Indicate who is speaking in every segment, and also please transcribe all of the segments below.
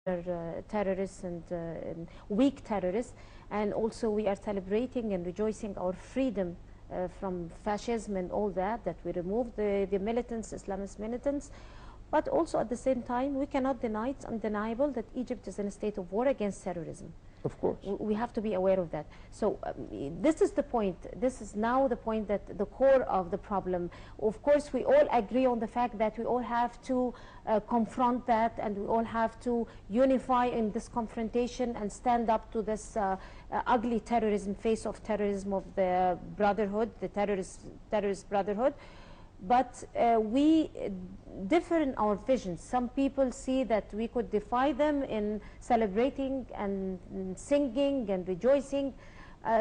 Speaker 1: terrorists and weak terrorists. And also we are celebrating and rejoicing our freedom from fascism and all that, that we removed the militants, Islamist militants. But also at the same time, we cannot deny, it's undeniable that Egypt is in a state of war against terrorism.
Speaker 2: Of course.
Speaker 1: We have to be aware of that. So this is the point. This is now the point, that the core of the problem. Of course, we all agree on the fact that we all have to confront that, and we all have to unify in this confrontation and stand up to this ugly terrorism, face of terrorism of the brotherhood, the terrorist brotherhood. But we differ in our visions. Some people see that we could defy them in celebrating and singing and rejoicing.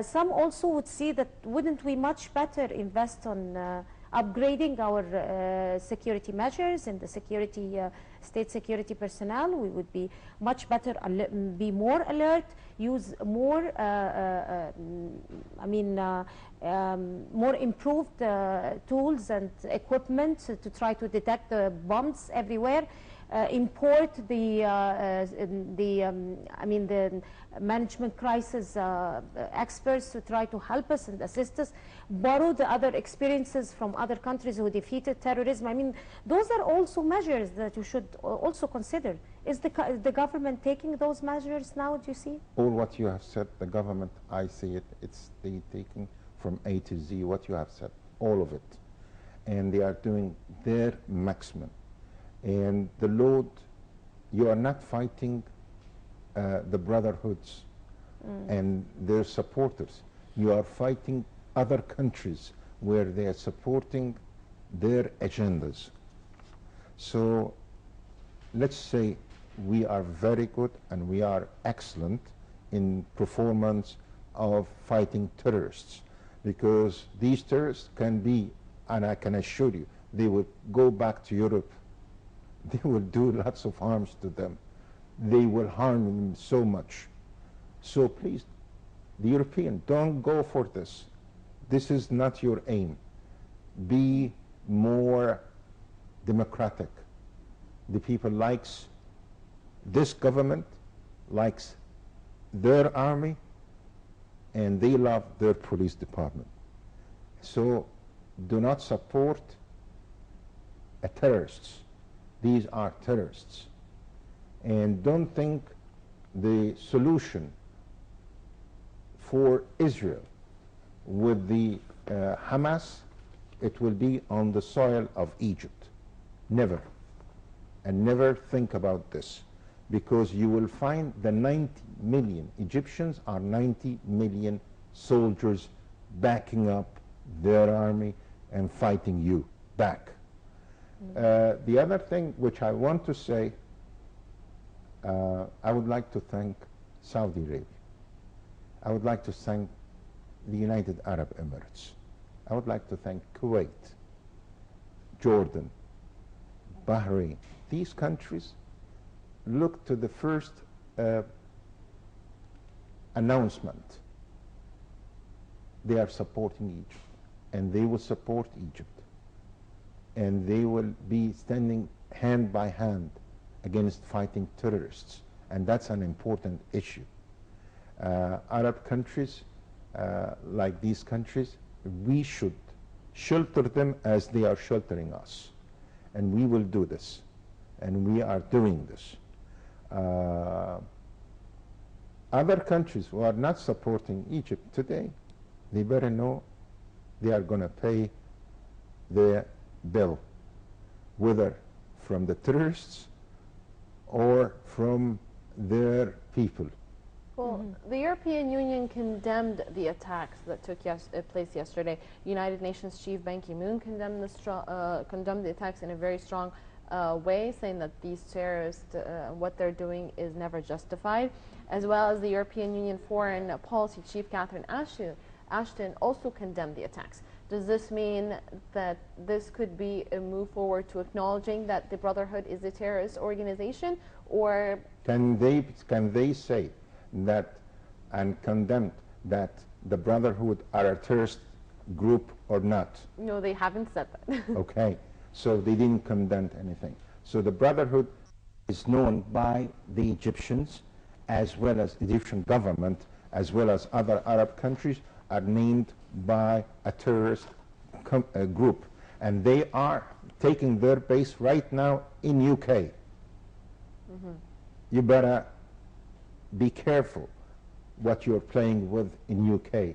Speaker 1: Some also would see that wouldn't we much better invest on upgrading our security measures and the security, state security personnel. We would be much better, be more alert, use more, more improved tools and equipment to try to detect the bombs everywhere. Import the management crisis experts to try to help us and assist us, borrow the other experiences from other countries who defeated terrorism. I mean, those are also measures that you should also consider. Is the government taking those measures now, do you see?
Speaker 2: All what you have said, the government, I see it, it's they taking from A to Z what you have said, all of it. And they are doing their maximum. And the Lord, you are not fighting the brotherhoods and their supporters. You are fighting other countries where they are supporting their agendas. So let's say we are very good and we are excellent in performance of fighting terrorists, because these terrorists can be, and I can assure you, they will go back to Europe. They will do lots of harms to them. They will harm them so much. So please, the European, don't go for this. This is not your aim. Be more democratic. The people likes this government, likes their army, and they love their police department. So do not support terrorists. These are terrorists. And don't think the solution for Israel with the Hamas, it will be on the soil of Egypt. Never. And never think about this, because you will find the 90 million Egyptians are 90 million soldiers backing up their army and fighting you back. The other thing which I want to say, I would like to thank Saudi Arabia. I would like to thank the United Arab Emirates. I would like to thank Kuwait, Jordan, Bahrain. These countries look to the first announcement. They are supporting Egypt, and they will support Egypt. And they will be standing hand by hand against fighting terrorists. And that's an important issue. Arab countries, like these countries, we should shelter them as they are sheltering us. And we will do this. And we are doing this. Other countries who are not supporting Egypt today, they better know they are going to pay their bill, whether from the terrorists or from their people.
Speaker 3: Well, the European Union condemned the attacks that took place yesterday. United Nations Chief Ban Ki-moon condemned the attacks in a very strong way, saying that these terrorists, what they're doing is never justified, as well as the European Union Foreign Policy Chief Catherine Ashton also condemned the attacks. Does this mean that this could be a move forward to acknowledging that the Brotherhood is a terrorist organization, or
Speaker 2: can they say that and condemn that the Brotherhood are a terrorist group or not?
Speaker 3: No, they haven't said that.
Speaker 2: Okay, so they didn't condemn anything. So the Brotherhood is known by the Egyptians, as well as the Egyptian government, as well as other Arab countries, are named by a terrorist group. And they are taking their base right now in UK. You better be careful what you're playing with in UK.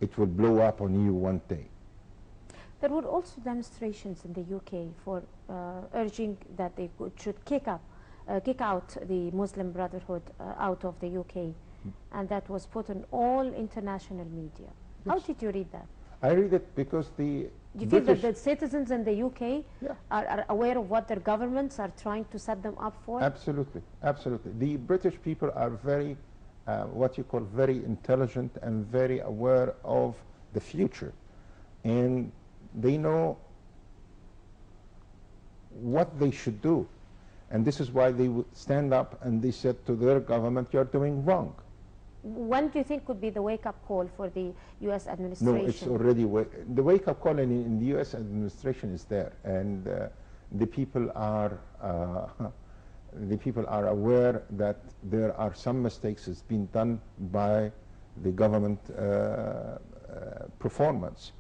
Speaker 2: It will blow up on you one day.
Speaker 1: There were also demonstrations in the UK for urging that they should kick out the Muslim Brotherhood out of the UK, and that was put on all international media. How
Speaker 2: Yes.
Speaker 1: did you read that?
Speaker 2: I read it because
Speaker 1: Do you feel that the citizens in the UK
Speaker 2: Yeah.
Speaker 1: are aware of what their governments are trying to set them up for?
Speaker 2: Absolutely, absolutely. The British people are very, what you call very intelligent and very aware of the future. And they know what they should do. And this is why they would stand up and they said to their government, you're doing wrong.
Speaker 1: When do you think could be the wake-up call for the U.S. administration?
Speaker 2: No, it's already, the wake-up call in the U.S. administration is there. And the people are aware that there are some mistakes that's been done by the government performance.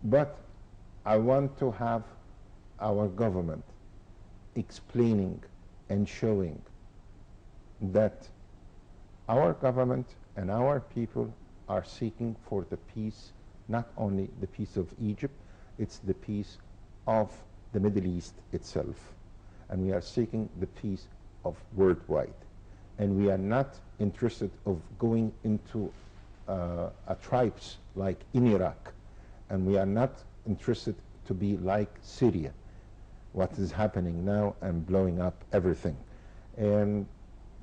Speaker 2: But I want to have our government explaining and showing that our government and our people are seeking for the peace, not only the peace of Egypt, it's the peace of the Middle East itself. And we are seeking the peace of worldwide. And we are not interested of going into tribes like in Iraq. And we are not interested to be like Syria, what is happening now and blowing up everything. And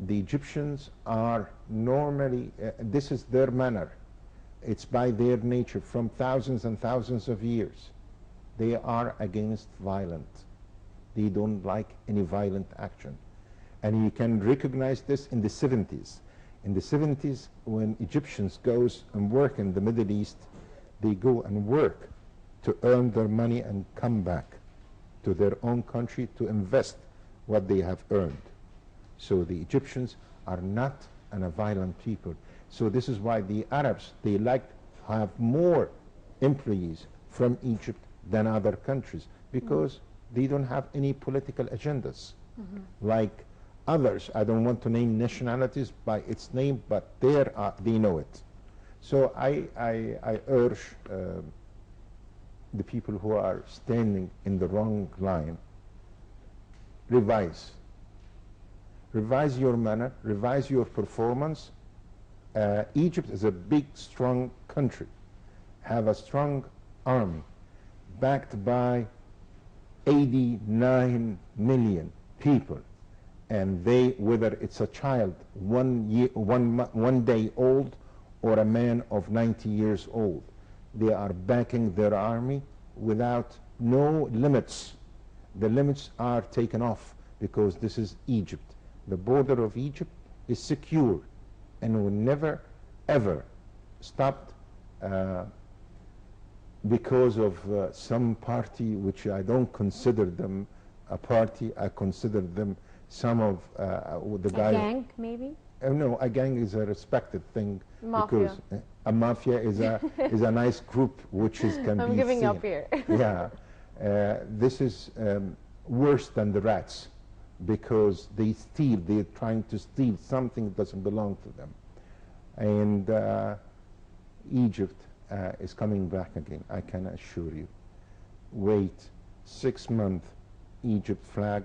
Speaker 2: the Egyptians are normally, this is their manner. It's by their nature from thousands and thousands of years. They are against violence. They don't like any violent action. And you can recognize this in the 70s. In the 70s, when Egyptians goes and work in the Middle East, they go and work to earn their money and come back to their own country to invest what they have earned. So the Egyptians are not a violent people. So this is why the Arabs, they like to have more employees from Egypt than other countries, because they don't have any political agendas. Like others, I don't want to name nationalities by its name, but they know it. So I urge the people who are standing in the wrong line, revise your manner, revise your performance. Egypt is a big, strong country, have a strong army, backed by 89 million people. And they, whether it's a child 1 day old or a man of 90 years old, they are backing their army without no limits. The limits are taken off because this is Egypt. The border of Egypt is secure and will never, ever stop because of some party, which I don't consider them a party. I consider them some of the guys.
Speaker 1: A gang, maybe?
Speaker 2: No, a gang is a respected thing.
Speaker 3: Mafia.
Speaker 2: Because a mafia is a nice group which can be
Speaker 3: I'm giving
Speaker 2: seen.
Speaker 3: up here.
Speaker 2: Yeah, this is worse than the rats, because they steal. They're trying to steal something that doesn't belong to them. And Egypt is coming back again, I can assure you. Wait 6 months, Egypt flag,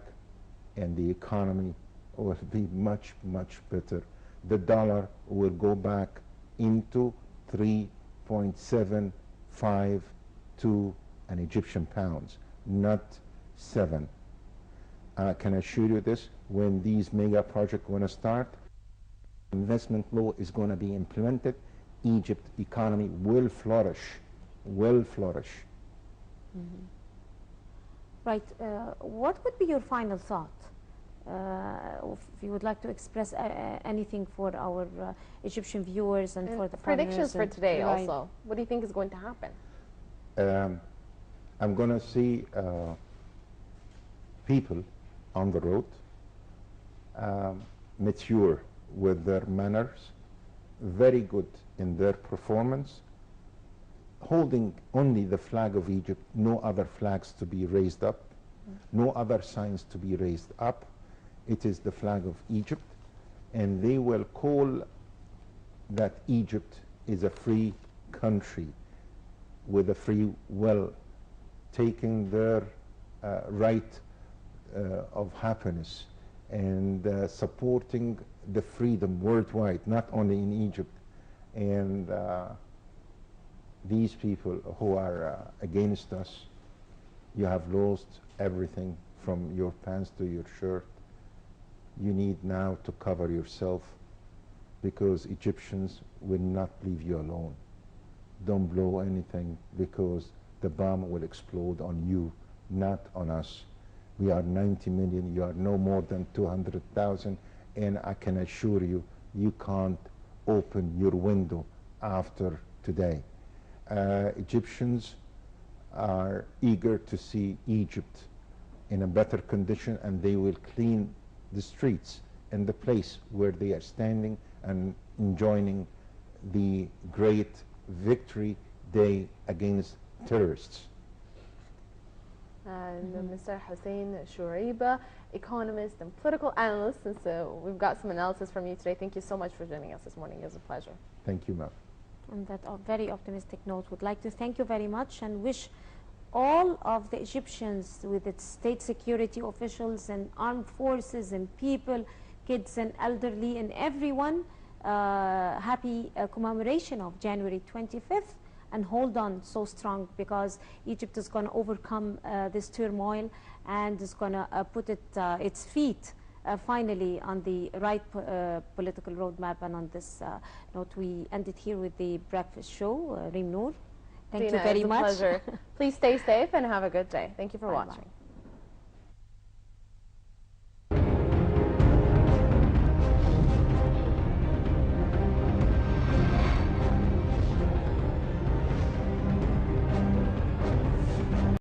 Speaker 2: and the economy will be much, much better. The dollar will go back into 3.75 to an Egyptian pounds, not 7. I can assure you this, when these mega projects going to start, investment law is going to be implemented, Egypt economy will flourish, will flourish.
Speaker 1: Right. What would be your final thought? If you would like to express anything for our Egyptian viewers and for the
Speaker 3: predictions for today
Speaker 1: right.
Speaker 3: also. What do you think is going to happen?
Speaker 2: I'm going to see people on the road, mature with their manners, very good in their performance, holding only the flag of Egypt, no other flags to be raised up, no other signs to be raised up. It is the flag of Egypt, and they will call that Egypt is a free country with a free will, taking their right of happiness and supporting the freedom worldwide, not only in Egypt. And these people who are against us, you have lost everything from your pants to your shirt. You need now to cover yourself, because Egyptians will not leave you alone. Don't blow anything, because the bomb will explode on you, not on us. We are 90 million, you are no more than 200,000, and I can assure you, you can't open your window after today. Egyptians are eager to see Egypt in a better condition, and they will clean the streets and the place where they are standing and enjoying the great victory day against terrorists.
Speaker 3: Mr. Hussein Shoriba, economist and political analyst, and so we've got some analysis from you today. Thank you so much for joining us this morning. It was a pleasure.
Speaker 2: Thank you, ma'am.
Speaker 1: On that very optimistic note, would like to thank you very much and wish all of the Egyptians, with its state security officials and armed forces and people, kids and elderly and everyone, happy commemoration of January 25th, and hold on so strong, because Egypt is going to overcome this turmoil and is going to put its feet finally on the right political roadmap. And on this note, we ended here with the breakfast show. Reem Noor, thank you very much.
Speaker 3: Pleasure. Please stay safe and have a good day. Thank you for watching.